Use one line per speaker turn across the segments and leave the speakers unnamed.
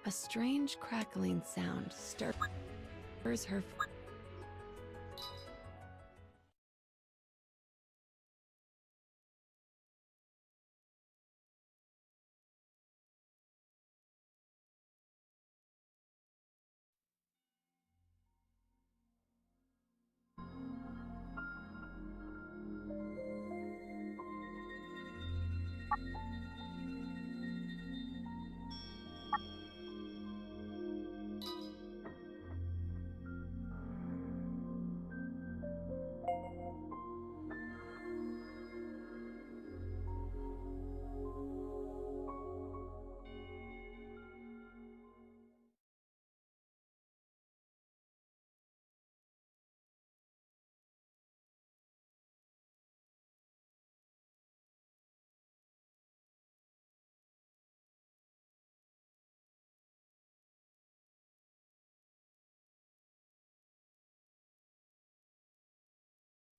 A strange crackling sound stirs her.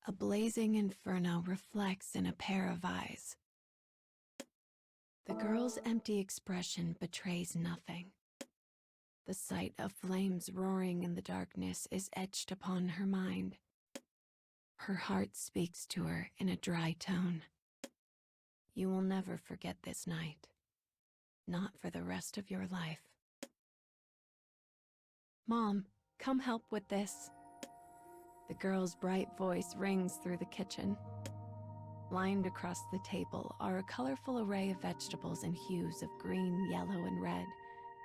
A blazing inferno reflects in a pair of eyes. The girl's empty expression betrays nothing. The sight of flames roaring in the darkness is etched upon her mind. Her heart speaks to her in a dry tone. You will never forget this night. Not for the rest of your life. Mom, come help with this. The girl's bright voice rings through the kitchen. Lined across the table are a colorful array of vegetables in hues of green, yellow, and red,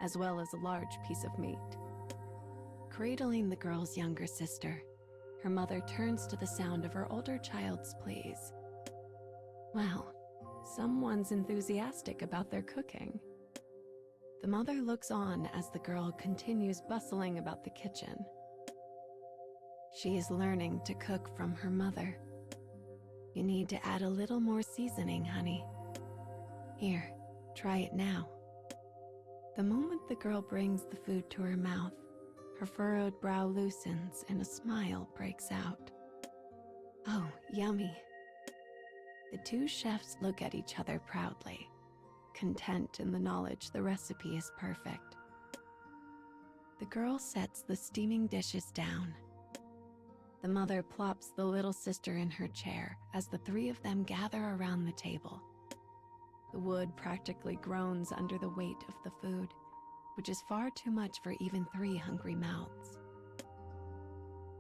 as well as a large piece of meat. Cradling the girl's younger sister, her mother turns to the sound of her older child's pleas. Well, someone's enthusiastic about their cooking. The mother looks on as the girl continues bustling about the kitchen. She is learning to cook from her mother. You need to add a little more seasoning, honey. Here, try it now. The moment the girl brings the food to her mouth, her furrowed brow loosens and a smile breaks out. Oh, yummy. The two chefs look at each other proudly, content in the knowledge the recipe is perfect. The girl sets the steaming dishes down. The mother plops the little sister in her chair as the three of them gather around the table. The wood practically groans under the weight of the food, which is far too much for even 3 hungry mouths.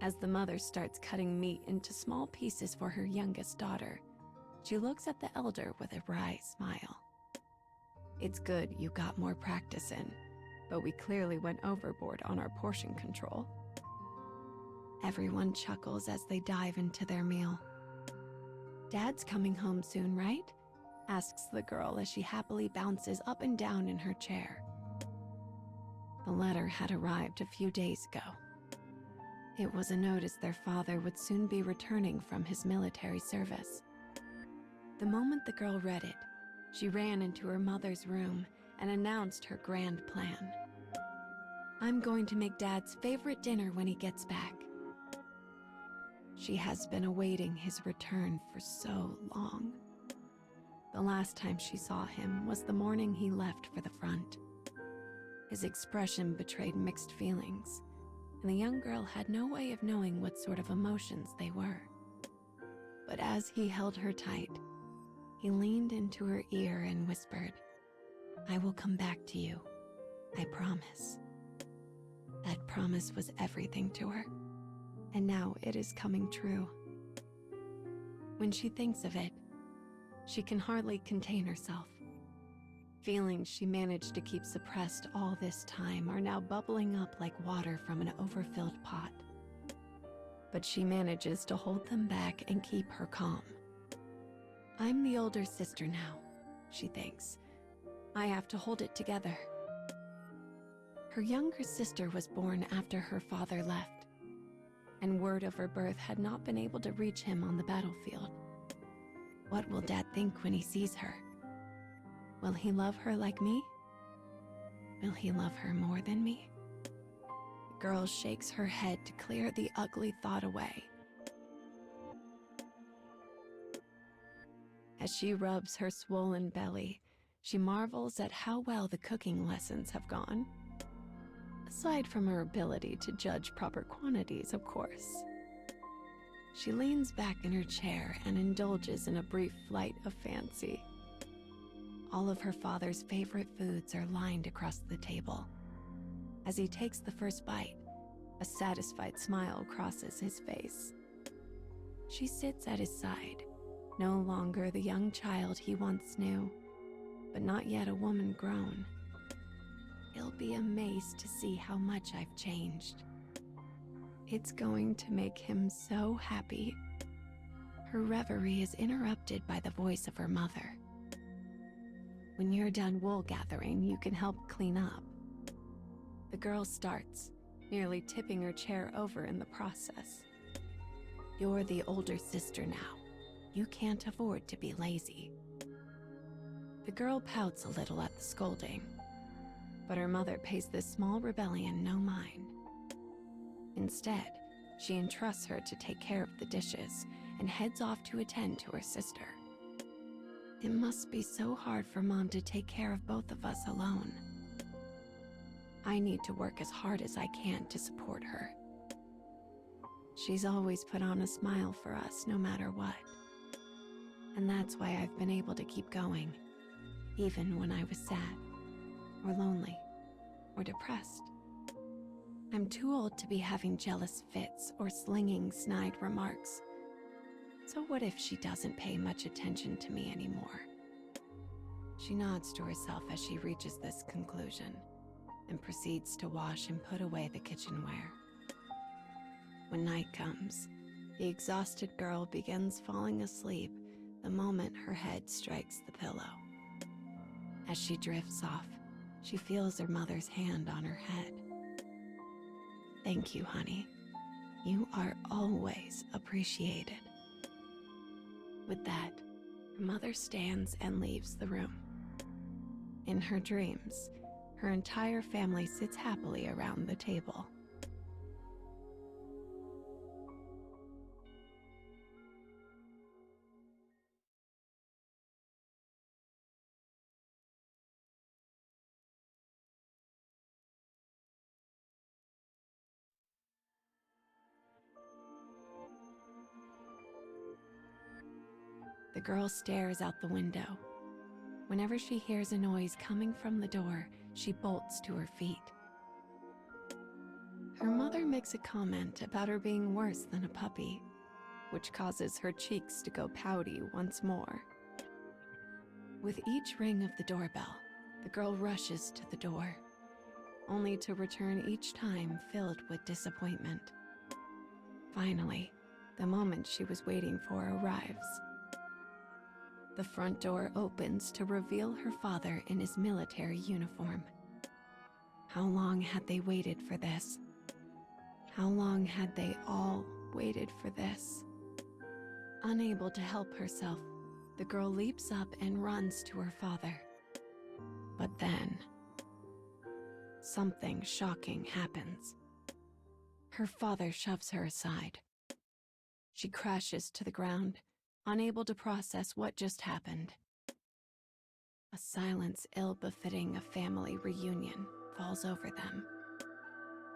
As the mother starts cutting meat into small pieces for her youngest daughter, she looks at the elder with a wry smile. It's good you got more practice in, but we clearly went overboard on our portion control. Everyone chuckles as they dive into their meal. Dad's coming home soon, right? Asks the girl as she happily bounces up and down in her chair. The letter had arrived a few days ago. It was a notice their father would soon be returning from his military service. The moment the girl read it, she ran into her mother's room and announced her grand plan. I'm going to make Dad's favorite dinner when he gets back. She has been awaiting his return for so long. The last time she saw him was the morning he left for the front. His expression betrayed mixed feelings, and the young girl had no way of knowing what sort of emotions they were. But as he held her tight, he leaned into her ear and whispered, I will come back to you, I promise. That promise was everything to her, and now it is coming true. When she thinks of it, she can hardly contain herself. Feelings she managed to keep suppressed all this time are now bubbling up like water from an overfilled pot. But she manages to hold them back and keep her calm. I'm the older sister now, she thinks. I have to hold it together. Her younger sister was born after her father left, and word of her birth had not been able to reach him on the battlefield. What will Dad think when he sees her? Will he love her like me? Will he love her more than me? The girl shakes her head to clear the ugly thought away. As she rubs her swollen belly, she marvels at how well the cooking lessons have gone. Aside from her ability to judge proper quantities, of course. She leans back in her chair and indulges in a brief flight of fancy. All of her father's favorite foods are lined across the table. As he takes the first bite, a satisfied smile crosses his face. She sits at his side, no longer the young child he once knew, but not yet a woman grown. He'll be amazed to see how much I've changed. It's going to make him so happy. Her reverie is interrupted by the voice of her mother. When you're done wool gathering, you can help clean up. The girl starts, nearly tipping her chair over in the process. You're the older sister now. You can't afford to be lazy. The girl pouts a little at the scolding, but her mother pays this small rebellion no mind. Instead, she entrusts her to take care of the dishes and heads off to attend to her sister. It must be so hard for Mom to take care of both of us alone. I need to work as hard as I can to support her. She's always put on a smile for us no matter what. And that's why I've been able to keep going, even when I was sad, or lonely, or depressed. I'm too old to be having jealous fits or slinging snide remarks. So what if she doesn't pay much attention to me anymore? She nods to herself as she reaches this conclusion and proceeds to wash and put away the kitchenware. When night comes, the exhausted girl begins falling asleep the moment her head strikes the pillow. As she drifts off, she feels her mother's hand on her head. Thank you, honey. You are always appreciated. With that, her mother stands and leaves the room. In her dreams, her entire family sits happily around the table. The girl stares out the window. Whenever she hears a noise coming from the door, she bolts to her feet. Her mother makes a comment about her being worse than a puppy, which causes her cheeks to go pouty once more. With each ring of the doorbell, the girl rushes to the door, only to return each time filled with disappointment. Finally, the moment she was waiting for arrives. The front door opens to reveal her father in his military uniform. How long had they waited for this? How long had they all waited for this? Unable to help herself, the girl leaps up and runs to her father. But then, something shocking happens. Her father shoves her aside. She crashes to the ground, unable to process what just happened. A silence ill-befitting a family reunion falls over them.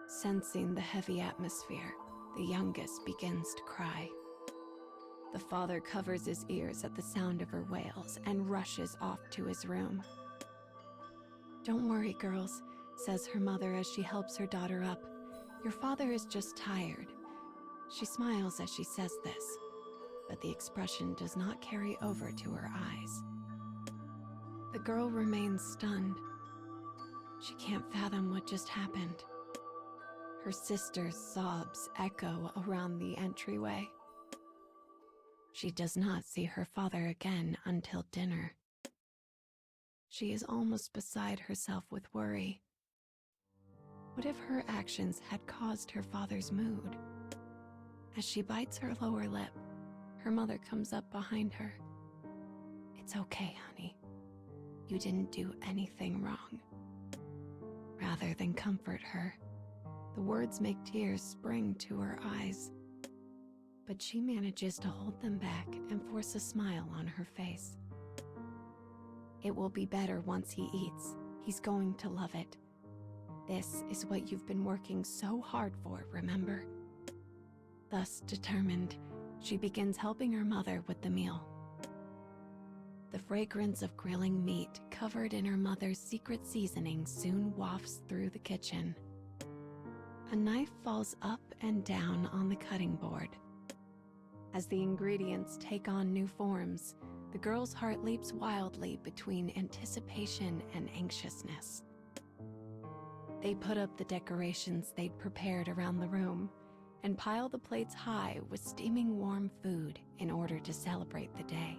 Sensing the heavy atmosphere, the youngest begins to cry. The father covers his ears at the sound of her wails and rushes off to his room. "Don't worry, girls," says her mother as she helps her daughter up. Your father is just tired. She smiles as she says this, but the expression does not carry over to her eyes. The girl remains stunned. She can't fathom what just happened. Her sister's sobs echo around the entryway. She does not see her father again until dinner. She is almost beside herself with worry. What if her actions had caused her father's mood? As she bites her lower lip, her mother comes up behind her. "It's okay, honey. You didn't do anything wrong." Rather than comfort her, the words make tears spring to her eyes. But she manages to hold them back and force a smile on her face. "It will be better once he eats. He's going to love it. This is what you've been working so hard for, remember?" Thus determined, she begins helping her mother with the meal. The fragrance of grilling meat covered in her mother's secret seasoning soon wafts through the kitchen. A knife falls up and down on the cutting board. As the ingredients take on new forms, the girl's heart leaps wildly between anticipation and anxiousness. They put up the decorations they'd prepared around the room and pile the plates high with steaming warm food in order to celebrate the day.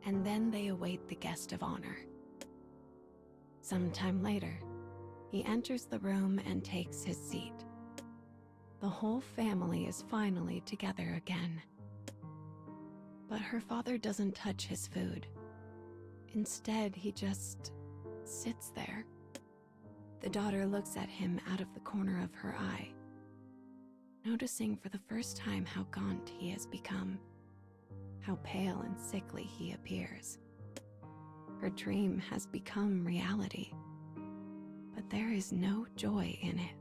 And then they await the guest of honor. Sometime later, he enters the room and takes his seat. The whole family is finally together again. But her father doesn't touch his food. Instead, he just sits there. The daughter looks at him out of the corner of her eye, noticing for the first time how gaunt he has become, how pale and sickly he appears. Her dream has become reality, but there is no joy in it.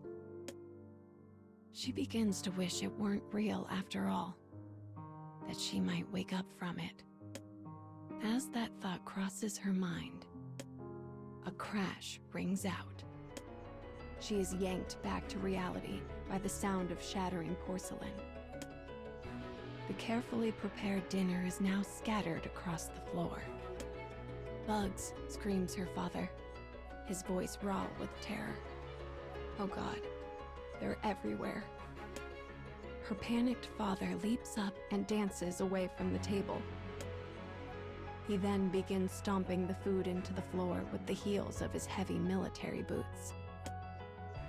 She begins to wish it weren't real after all, that she might wake up from it. As that thought crosses her mind, a crash rings out. She is yanked back to reality by the sound of shattering porcelain. The carefully prepared dinner is now scattered across the floor. "Bugs," screams her father, his voice raw with terror. Oh God, they're everywhere. Her panicked father leaps up and dances away from the table. He then begins stomping the food into the floor with the heels of his heavy military boots.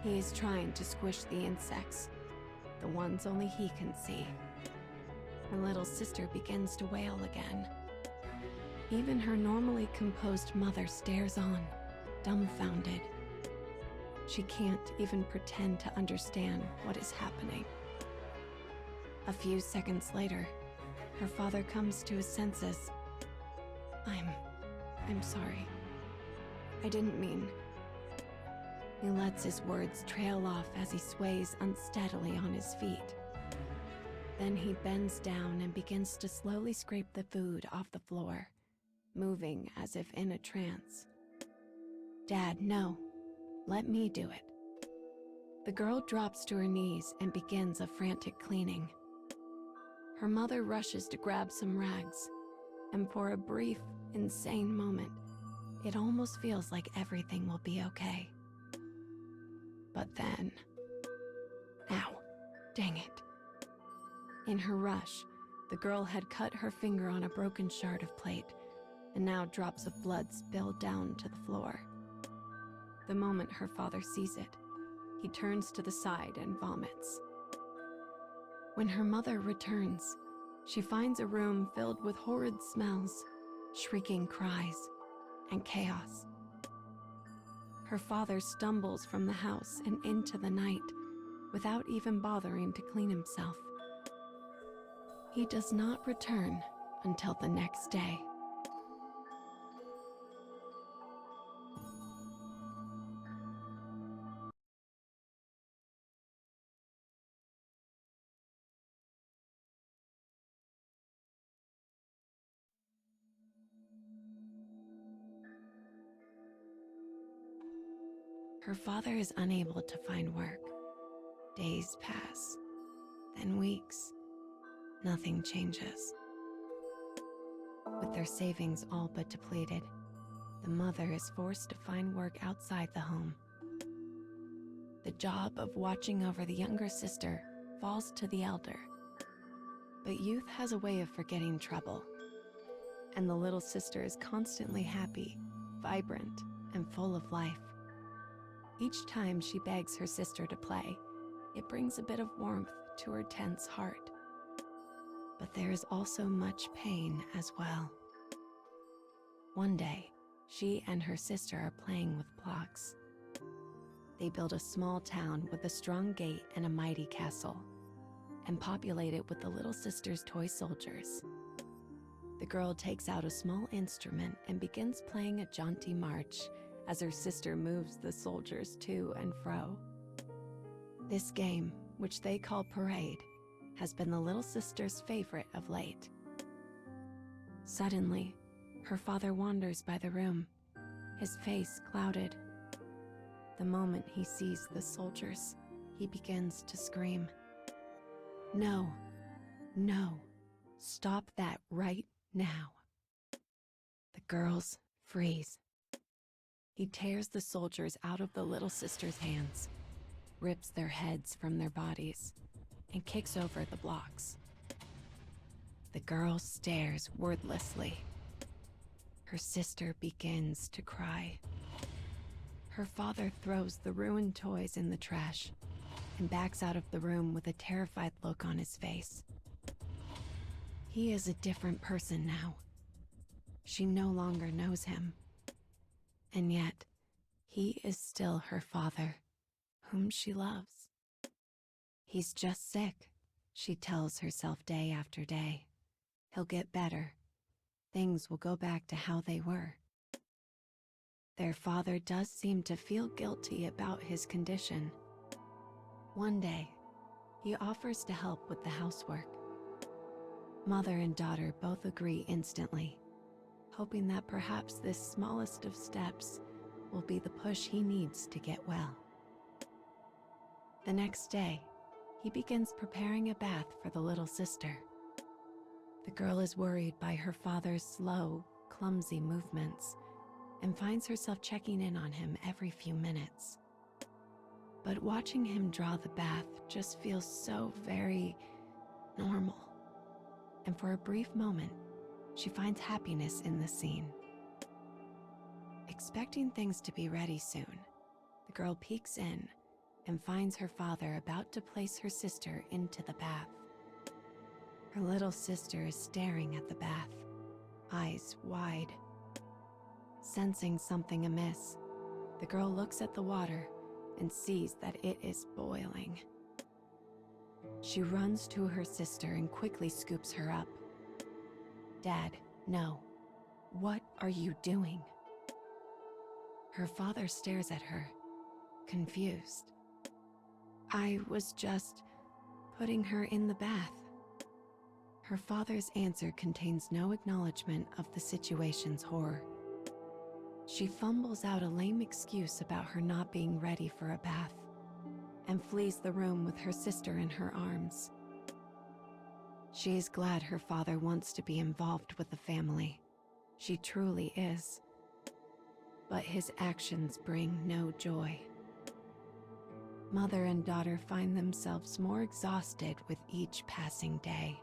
He is trying to squish the insects, the ones only he can see. Her little sister begins to wail again. Even her normally composed mother stares on, dumbfounded. She can't even pretend to understand what is happening. A few seconds later, her father comes to his senses. I'm sorry. I didn't mean." He lets his words trail off as he sways unsteadily on his feet. Then he bends down and begins to slowly scrape the food off the floor, moving as if in a trance. "Dad, no. Let me do it." The girl drops to her knees and begins a frantic cleaning. Her mother rushes to grab some rags, and for a brief, insane moment, it almost feels like everything will be okay. But then, ow, dang it. In her rush, the girl had cut her finger on a broken shard of plate, and now drops of blood spill down to the floor. The moment her father sees it, he turns to the side and vomits. When her mother returns, she finds a room filled with horrid smells, shrieking cries, and chaos. Her father stumbles from the house and into the night without even bothering to clean himself. He does not return until the next day. Her father is unable to find work, Days pass, then weeks. Nothing changes. With their savings all but depleted, the mother is forced to find work outside the home. The job of watching over the younger sister falls to the elder. But youth has a way of forgetting trouble, and the little sister is constantly happy, vibrant, and full of life. Each time she begs her sister to play, it brings a bit of warmth to her tense heart. But there is also much pain as well. One day, she and her sister are playing with blocks. They build a small town with a strong gate and a mighty castle, and populate it with the little sister's toy soldiers. The girl takes out a small instrument and begins playing a jaunty march as her sister moves the soldiers to and fro. This game, which they call parade, has been the little sister's favorite of late. Suddenly, her father wanders by the room, his face clouded. The moment he sees the soldiers, he begins to scream. No, no, stop that right now. The girls freeze. He tears the soldiers out of the little sister's hands, rips their heads from their bodies, and kicks over the blocks. The girl stares wordlessly. Her sister begins to cry. Her father throws the ruined toys in the trash and backs out of the room with a terrified look on his face. He is a different person now. She no longer knows him. And yet, he is still her father, whom she loves. He's just sick, she tells herself day after day. He'll get better. Things will go back to how they were. Their father does seem to feel guilty about his condition. One day, he offers to help with the housework. Mother and daughter both agree instantly, hoping that perhaps this smallest of steps will be the push he needs to get well. The next day, he begins preparing a bath for the little sister. The girl is worried by her father's slow, clumsy movements and finds herself checking in on him every few minutes. But watching him draw the bath just feels so very normal. And for a brief moment, she finds happiness in the scene. Expecting things to be ready soon, the girl peeks in and finds her father about to place her sister into the bath. Her little sister is staring at the bath, eyes wide. Sensing something amiss, the girl looks at the water and sees that it is boiling. She runs to her sister and quickly scoops her up. "Dad, no. What are you doing?" Her father stares at her, confused. "I was just putting her in the bath." Her father's answer contains no acknowledgement of the situation's horror. She fumbles out a lame excuse about her not being ready for a bath and flees the room with her sister in her arms. She is glad her father wants to be involved with the family. She truly is. But his actions bring no joy. Mother and daughter find themselves more exhausted with each passing day.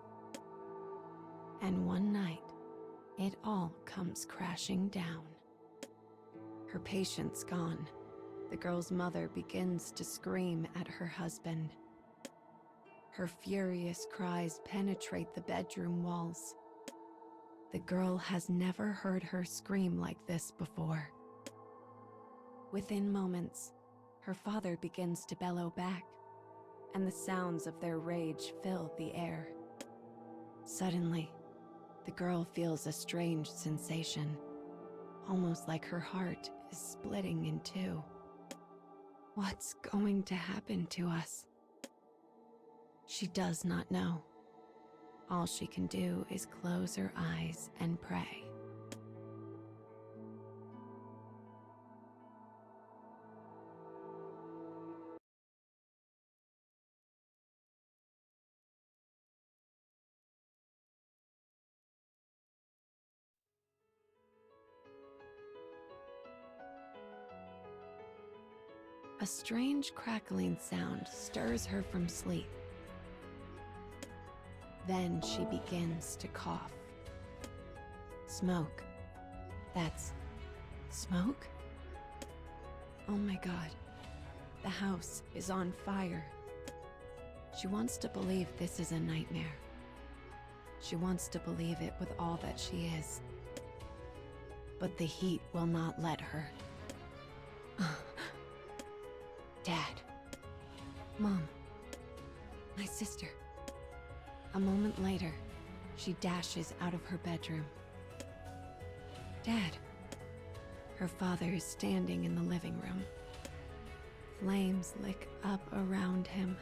And one night, it all comes crashing down. Her patience gone, the girl's mother begins to scream at her husband. Her furious cries penetrate the bedroom walls. The girl has never heard her scream like this before. Within moments, her father begins to bellow back, and the sounds of their rage fill the air. Suddenly, the girl feels a strange sensation, almost like her heart is splitting in two. What's going to happen to us? She does not know. All she can do is close her eyes and pray. A strange crackling sound stirs her from sleep. Then she begins to cough. Smoke. That's smoke? Oh my God. The house is on fire. She wants to believe this is a nightmare. She wants to believe it with all that she is. But the heat will not let her. Dad. Mom. My sister. A moment later, she dashes out of her bedroom. Dad. Her father is standing in the living room. Flames lick up around him.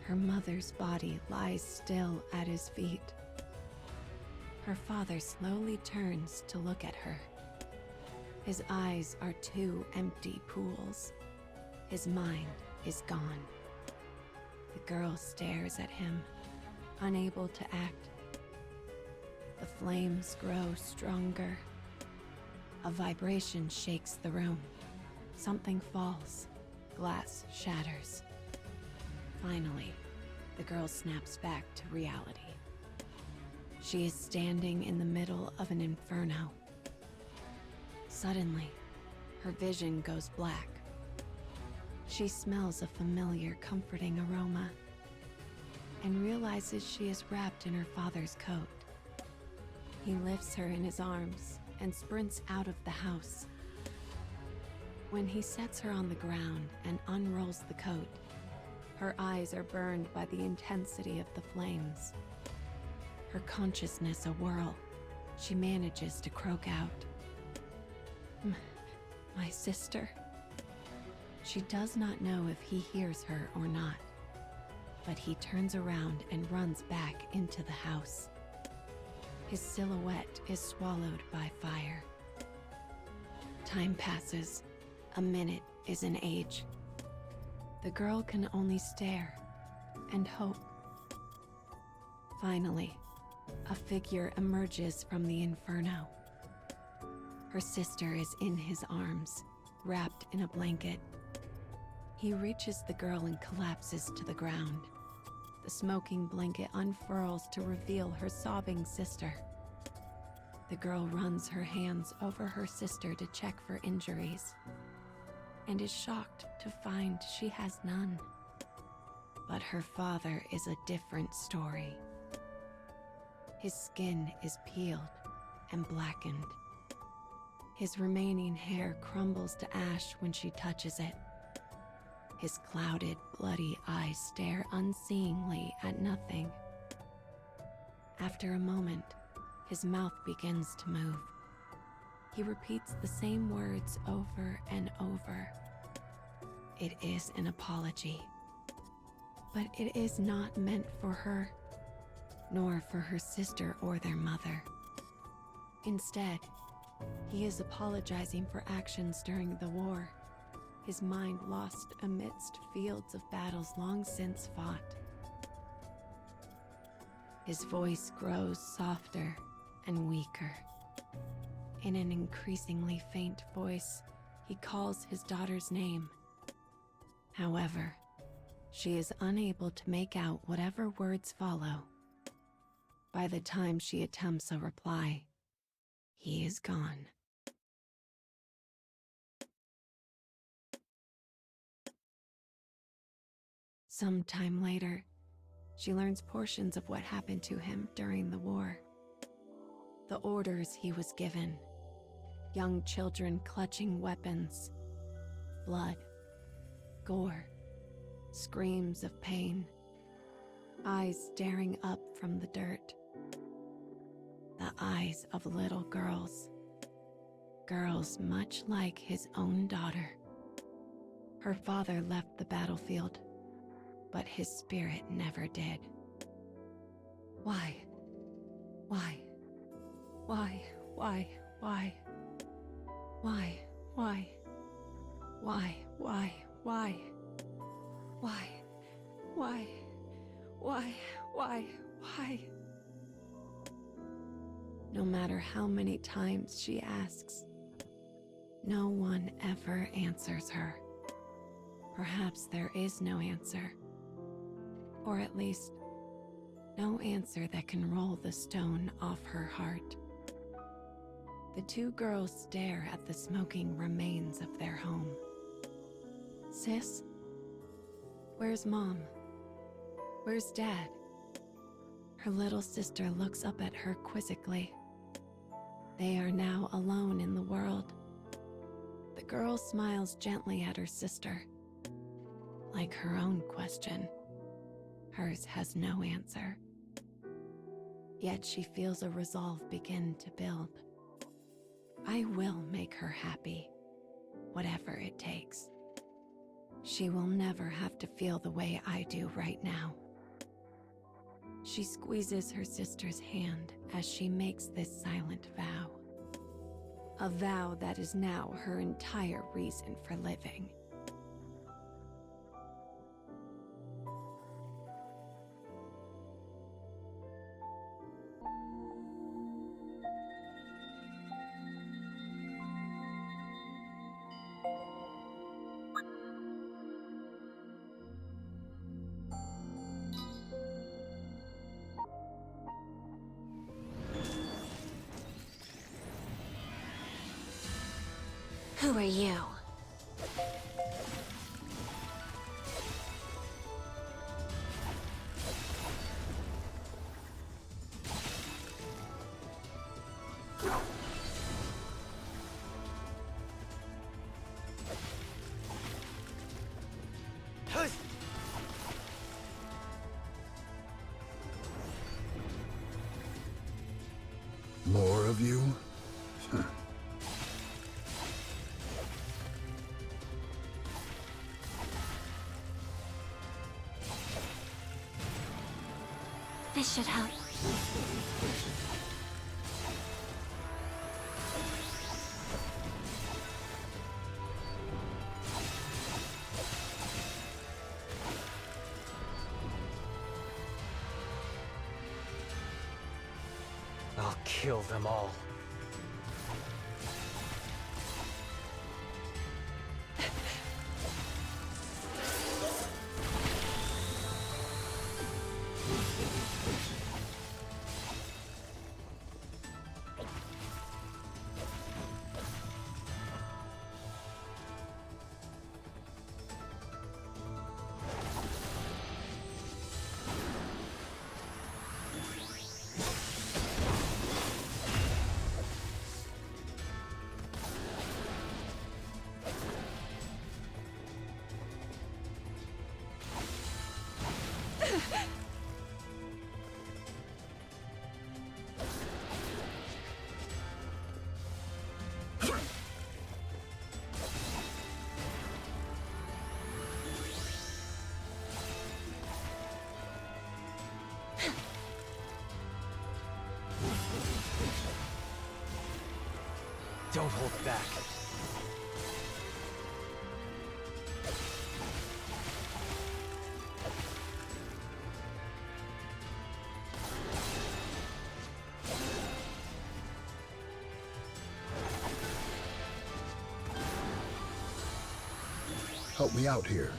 Her mother's body lies still at his feet. Her father slowly turns to look at her. His eyes are two empty pools. His mind is gone. The girl stares at him, unable to act. The flames grow stronger. A vibration shakes the room. Something falls. Glass shatters. Finally, the girl snaps back to reality. She is standing in the middle of an inferno. Suddenly, her vision goes black. She smells a familiar, comforting aroma and realizes she is wrapped in her father's coat. He lifts her in his arms and sprints out of the house. When he sets her on the ground and unrolls the coat, her eyes are burned by the intensity of the flames. Her consciousness a whirl, she manages to croak out, My sister. She does not know if he hears her or not, but he turns around and runs back into the house. His silhouette is swallowed by fire. Time passes. A minute is an age. The girl can only stare and hope. Finally, a figure emerges from the inferno. Her sister is in his arms, wrapped in a blanket. He reaches the girl and collapses to the ground. The smoking blanket unfurls to reveal her sobbing sister. The girl runs her hands over her sister to check for injuries, and is shocked to find she has none. But her father is a different story. His skin is peeled and blackened. His remaining hair crumbles to ash when she touches it. His clouded, bloody eyes stare unseeingly at nothing. After a moment, his mouth begins to move. He repeats the same words over and over. It is an apology. But it is not meant for her, nor for her sister or their mother. Instead, he is apologizing for actions during the war, his mind lost amidst fields of battles long since fought. His voice grows softer and weaker. In an increasingly faint voice, he calls his daughter's name. However, she is unable to make out whatever words follow. By the time she attempts a reply, he is gone. Some time later, she learns portions of what happened to him during the war. The orders he was given, young children clutching weapons, blood, gore, screams of pain, eyes staring up from the dirt. The eyes of little girls, girls much like his own daughter. Her father left the battlefield, but his spirit never did. Why? Why? Why? Why? Why? Why? Why? Why? Why? Why? Why? Why? Why? Why? Why? No matter how many times she asks, no one ever answers her. Perhaps there is no answer. Or at least, no answer that can roll the stone off her heart. The two girls stare at the smoking remains of their home. Sis? Where's Mom? Where's Dad? Her little sister looks up at her quizzically. They are now alone in the world. The girl smiles gently at her sister. Like her own question, hers has no answer. Yet she feels a resolve begin to build. I will make her happy, whatever it takes. She will never have to feel the way I do right now. She squeezes her sister's hand as she makes this silent vow. A vow that is now her entire reason for living.
Who are you?
More of you?
This should help.
I'll kill them all. Don't hold back.
Help me out here.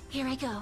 Here I go.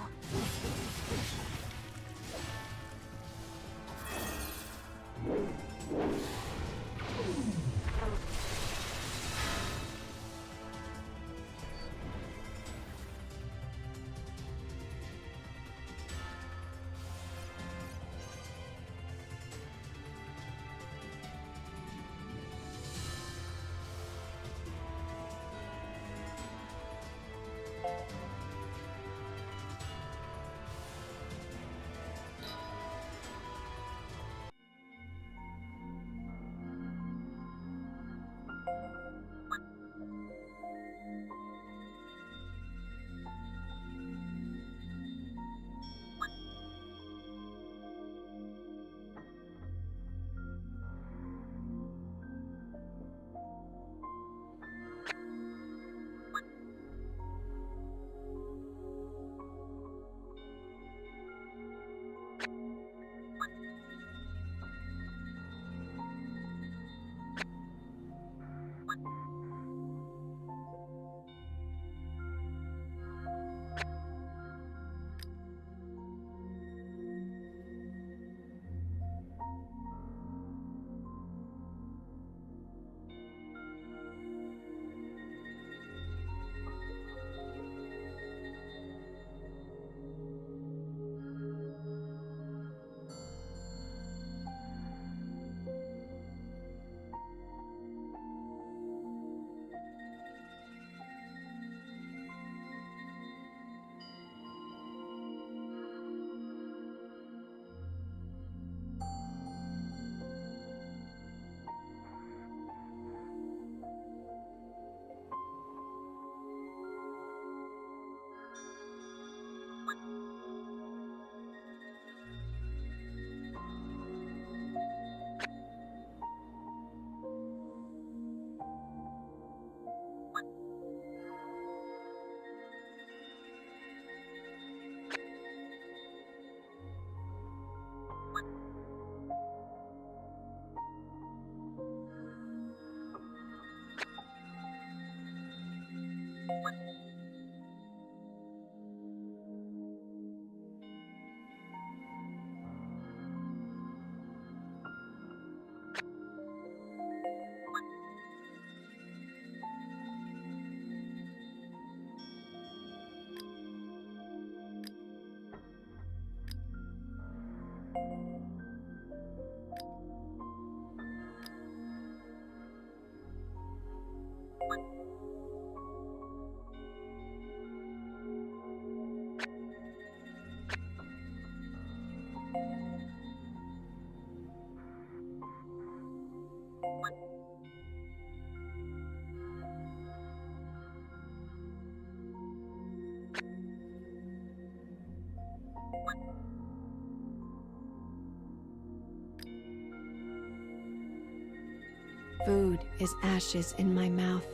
Food is ashes in my mouth.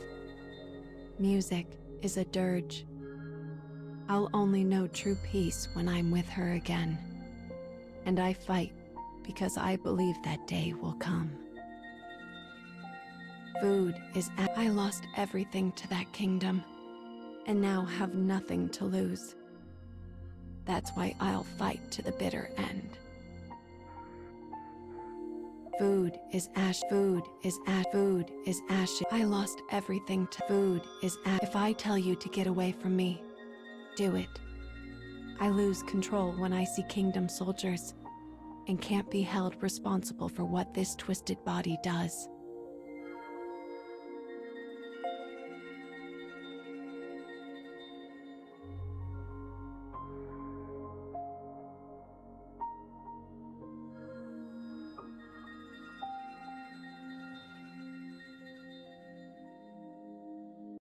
Music is a dirge. I'll only know true peace when I'm with her again. And I fight because I believe that day will come. Food is I lost everything to that kingdom, and now have nothing to lose. That's why I'll fight to the bitter end. Food is ash, food is ash, food is ash. I lost everything to food is ash. If I tell you to get away from me, do it. I lose control when I see kingdom soldiers and can't be held responsible for what this twisted body does.